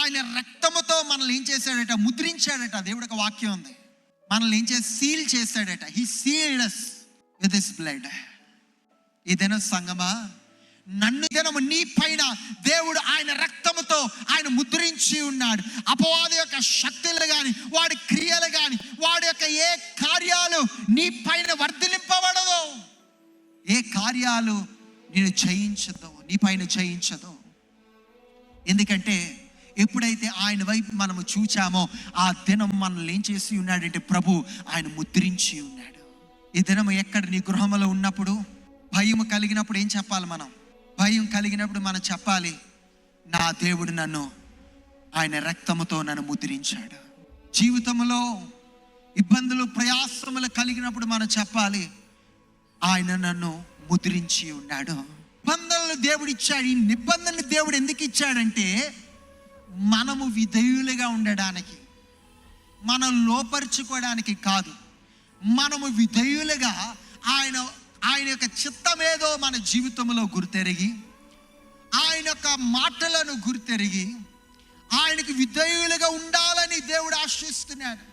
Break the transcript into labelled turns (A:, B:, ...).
A: ఆయన రక్తముతో మనల్ని ఏం చేశాడట? ముద్రించాడట. దేవుడు ఒక వాక్యం ఉంది, మనల్ని ఏం చేసి సీల్ చేశాడట. He sealed us with his blood. ఇదేనా సంగమా? నన్ను దినము నీ పైన దేవుడు ఆయన రక్తముతో ఆయన ముద్రించి ఉన్నాడు. అపవాది యొక్క శక్తులు కానీ, వాడి క్రియలు కానీ, వాడి యొక్క ఏ కార్యాలు నీ పైన వర్ధిలింపబడదు. ఏ కార్యాలు నేను జయించదు, నీ పైన జయించదు. ఎందుకంటే ఎప్పుడైతే ఆయన వైపు మనము చూచామో ఆ దినం మనల్ని ఏం చేసి ఉన్నాడంటే ప్రభు ఆయన ముద్రించి ఉన్నాడు. ఈ దినం ఎక్కడ నీ గృహంలో ఉన్నప్పుడు భయం కలిగినప్పుడు ఏం చెప్పాలి? మనం భయం కలిగినప్పుడు మనం చెప్పాలి, నా దేవుడు నన్ను ఆయన రక్తముతో నన్ను ముద్రించాడు. జీవితంలో ఇబ్బందులు ప్రయాసములు కలిగినప్పుడు మనం చెప్పాలి, ఆయన నన్ను ముద్రించి ఉన్నాడు. నిబంధనలు దేవుడు ఇచ్చాడు. ఈ నిబంధనలు దేవుడు ఎందుకు ఇచ్చాడంటే మనము విధేయులుగా ఉండడానికి, మనం లోపరుచుకోవడానికి కాదు. మనము విధేయులుగా ఆయన యొక్క చిత్తమేదో మన జీవితంలో గుర్తెరిగి, ఆయన యొక్క మాటలను గుర్తెరిగి ఆయనకు విధేయులుగా ఉండాలని దేవుడు ఆశిస్తున్నాడు.